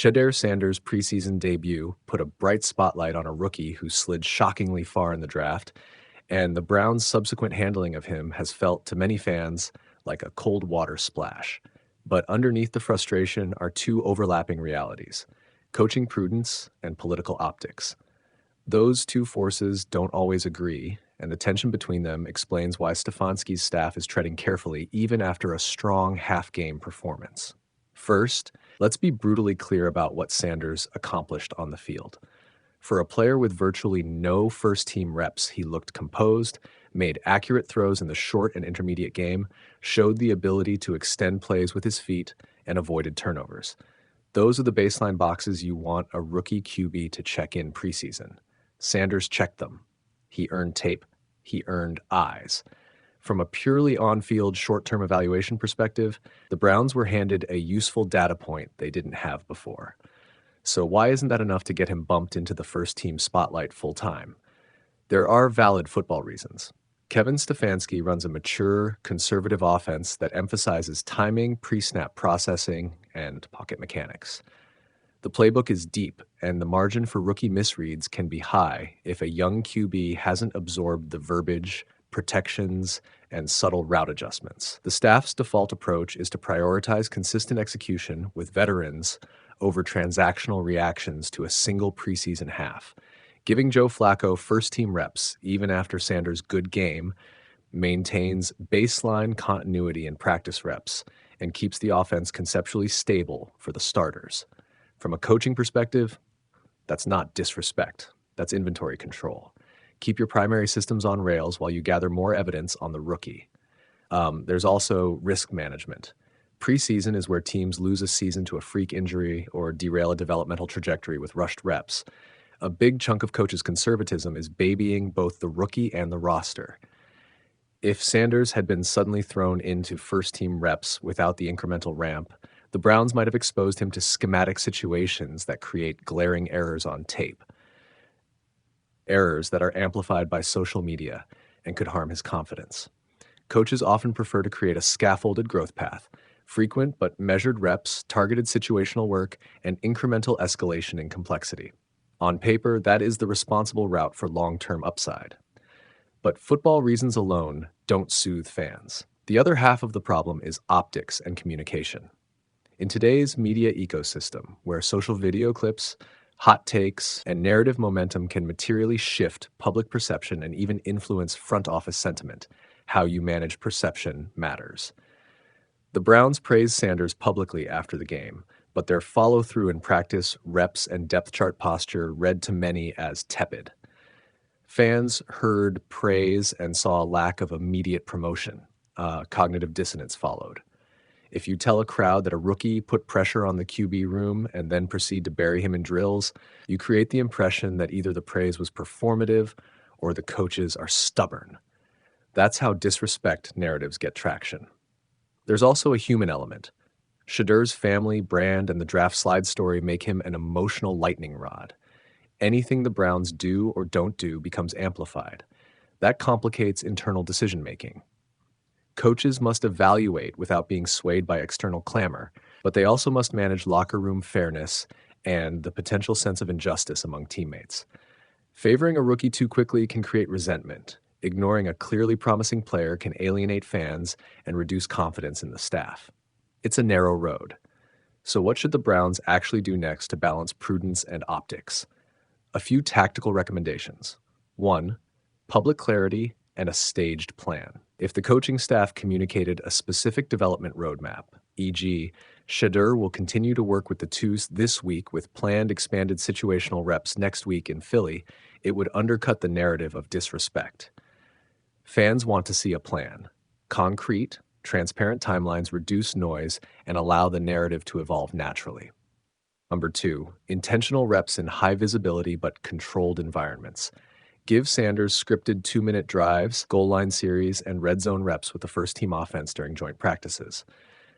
Shedeur Sanders' preseason debut put a bright spotlight on a rookie who slid shockingly far in the draft, and the Browns' subsequent handling of him has felt to many fans like a cold water splash. But underneath the frustration are two overlapping realities: coaching prudence and political optics. Those two forces don't always agree, and the tension between them explains why Stefanski's staff is treading carefully even after a strong half-game performance. First, let's be brutally clear about what Sanders accomplished on the field. For a player with virtually no first-team reps, he looked composed, made accurate throws in the short and intermediate game, showed the ability to extend plays with his feet, and avoided turnovers. Those are the baseline boxes you want a rookie QB to check in preseason. Sanders checked them. He earned tape. He earned eyes. From a purely on-field short-term evaluation perspective, the Browns were handed a useful data point they didn't have before. So why isn't that enough to get him bumped into the first-team spotlight full-time? There are valid football reasons. Kevin Stefanski runs a mature, conservative offense that emphasizes timing, pre-snap processing, and pocket mechanics. The playbook is deep, and the margin for rookie misreads can be high if a young QB hasn't absorbed the verbiage, protections, and subtle route adjustments. The staff's default approach is to prioritize consistent execution with veterans over transactional reactions to a single preseason half. Giving Joe Flacco first-team reps, even after Sanders' good game, maintains baseline continuity in practice reps and keeps the offense conceptually stable for the starters. From a coaching perspective, that's not disrespect. That's inventory control. Keep your primary systems on rails while you gather more evidence on the rookie. There's also risk management. Preseason is where teams lose a season to a freak injury or derail a developmental trajectory with rushed reps. A big chunk of coaches' conservatism is babying both the rookie and the roster. If Sanders had been suddenly thrown into first-team reps without the incremental ramp, the Browns might have exposed him to schematic situations that create glaring errors on tape. Errors that are amplified by social media and could harm his confidence. Coaches often prefer to create a scaffolded growth path: frequent but measured reps, targeted situational work, and incremental escalation in complexity. On paper, that is the responsible route for long-term upside. But football reasons alone don't soothe fans. The other half of the problem is optics and communication. In today's media ecosystem, where social video clips, hot takes, and narrative momentum can materially shift public perception and even influence front office sentiment, how you manage perception matters. The Browns praised Sanders publicly after the game, but their follow-through in practice, reps, and depth chart posture read to many as tepid. Fans heard praise and saw a lack of immediate promotion. Cognitive dissonance followed. If you tell a crowd that a rookie put pressure on the QB room and then proceed to bury him in drills, you create the impression that either the praise was performative or the coaches are stubborn. That's how disrespect narratives get traction. There's also a human element. Shedeur's family, brand, and the draft slide story make him an emotional lightning rod. Anything the Browns do or don't do becomes amplified. That complicates internal decision-making. Coaches must evaluate without being swayed by external clamor, but they also must manage locker room fairness and the potential sense of injustice among teammates. Favoring a rookie too quickly can create resentment. Ignoring a clearly promising player can alienate fans and reduce confidence in the staff. It's a narrow road. So what should the Browns actually do next to balance prudence and optics? A few tactical recommendations. 1. Public clarity and a staged plan. If the coaching staff communicated a specific development roadmap, e.g., Shedeur will continue to work with the twos this week with planned expanded situational reps next week in Philly, it would undercut the narrative of disrespect. Fans want to see a plan. Concrete, transparent timelines reduce noise and allow the narrative to evolve naturally. Number 2, intentional reps in high visibility but controlled environments. Give Sanders scripted 2-minute drives, goal line series, and red zone reps with the first-team offense during joint practices.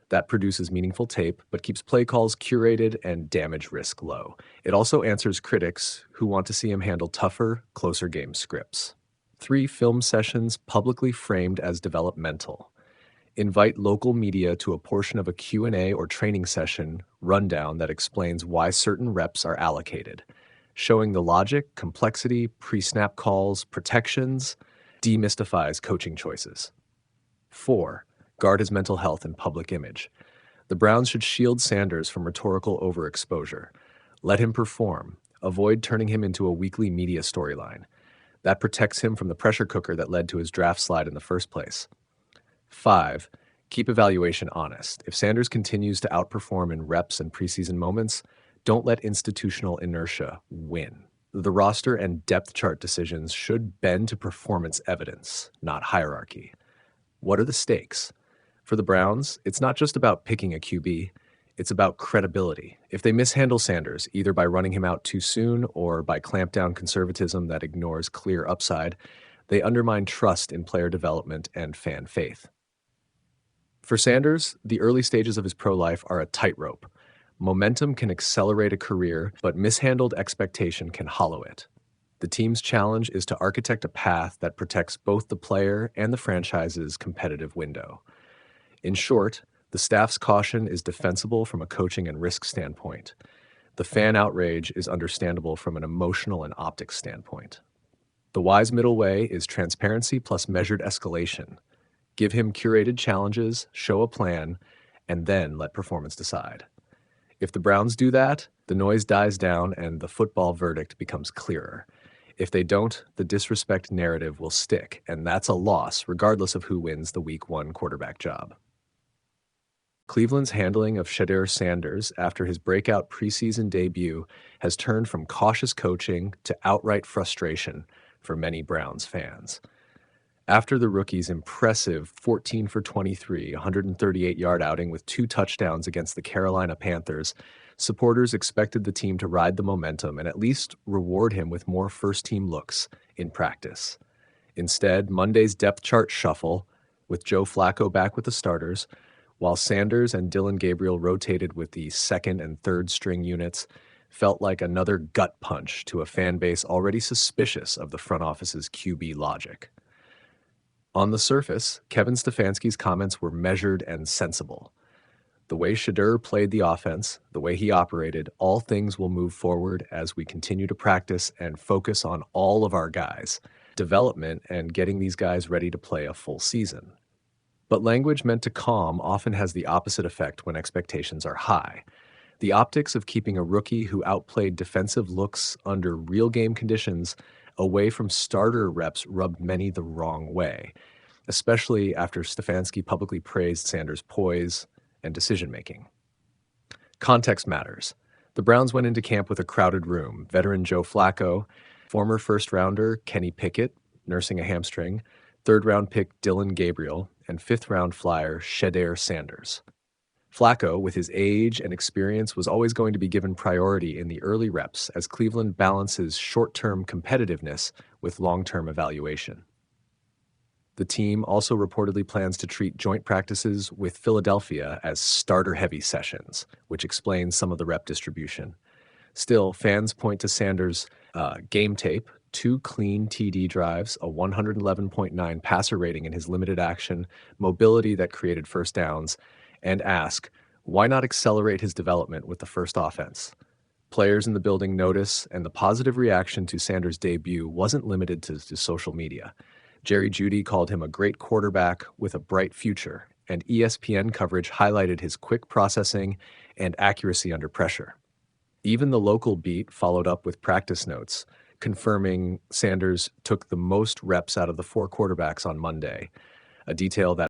That produces meaningful tape, but keeps play calls curated and damage risk low. It also answers critics who want to see him handle tougher, closer game scripts. 3 film sessions publicly framed as developmental. Invite local media to a portion of a Q&A or training session rundown that explains why certain reps are allocated, showing the logic, complexity, pre-snap calls, protections, demystifies coaching choices. 4. Guard his mental health and public image. The Browns should shield Sanders from rhetorical overexposure. Let him perform. Avoid turning him into a weekly media storyline. That protects him from the pressure cooker that led to his draft slide in the first place. 5. Keep evaluation honest. If Sanders continues to outperform in reps and preseason moments, don't let institutional inertia win. The roster and depth chart decisions should bend to performance evidence, not hierarchy. What are the stakes? For the Browns, it's not just about picking a QB, it's about credibility. If they mishandle Sanders, either by running him out too soon or by clamp down conservatism that ignores clear upside, they undermine trust in player development and fan faith. For Sanders, the early stages of his pro life are a tightrope. Momentum can accelerate a career, but mishandled expectation can hollow it. The team's challenge is to architect a path that protects both the player and the franchise's competitive window. In short, the staff's caution is defensible from a coaching and risk standpoint. The fan outrage is understandable from an emotional and optics standpoint. The wise middle way is transparency plus measured escalation. Give him curated challenges, show a plan, and then let performance decide. If the Browns do that, the noise dies down and the football verdict becomes clearer. If they don't, the disrespect narrative will stick, and that's a loss regardless of who wins the Week 1 quarterback job. Cleveland's handling of Shedeur Sanders after his breakout preseason debut has turned from cautious coaching to outright frustration for many Browns fans. After the rookie's impressive 14 for 23, 138-yard outing with 2 touchdowns against the Carolina Panthers, supporters expected the team to ride the momentum and at least reward him with more first-team looks in practice. Instead, Monday's depth chart shuffle, with Joe Flacco back with the starters, while Sanders and Dillon Gabriel rotated with the second and third string units, felt like another gut punch to a fan base already suspicious of the front office's QB logic. On the surface, Kevin Stefanski's comments were measured and sensible. The way Shedeur played the offense, the way he operated, all things will move forward as we continue to practice and focus on all of our guys, development, and getting these guys ready to play a full season. But language meant to calm often has the opposite effect when expectations are high. The optics of keeping a rookie who outplayed defensive looks under real game conditions away from starter reps rubbed many the wrong way, especially after Stefanski publicly praised Sanders' poise and decision-making. Context matters. The Browns went into camp with a crowded room. Veteran Joe Flacco, former first-rounder Kenny Pickett, nursing a hamstring, third-round pick Dillon Gabriel, and fifth-round flyer Shedeur Sanders. Flacco, with his age and experience, was always going to be given priority in the early reps as Cleveland balances short-term competitiveness with long-term evaluation. The team also reportedly plans to treat joint practices with Philadelphia as starter-heavy sessions, which explains some of the rep distribution. Still, fans point to Sanders' game tape, 2 clean TD drives, a 111.9 passer rating in his limited action, mobility that created first downs, and ask, why not accelerate his development with the first offense? Players in the building notice, and the positive reaction to Sanders' debut wasn't limited to social media. Jerry Jeudy called him a great quarterback with a bright future, and ESPN coverage highlighted his quick processing and accuracy under pressure. Even the local beat followed up with practice notes, confirming Sanders took the most reps out of the 4 quarterbacks on Monday, a detail that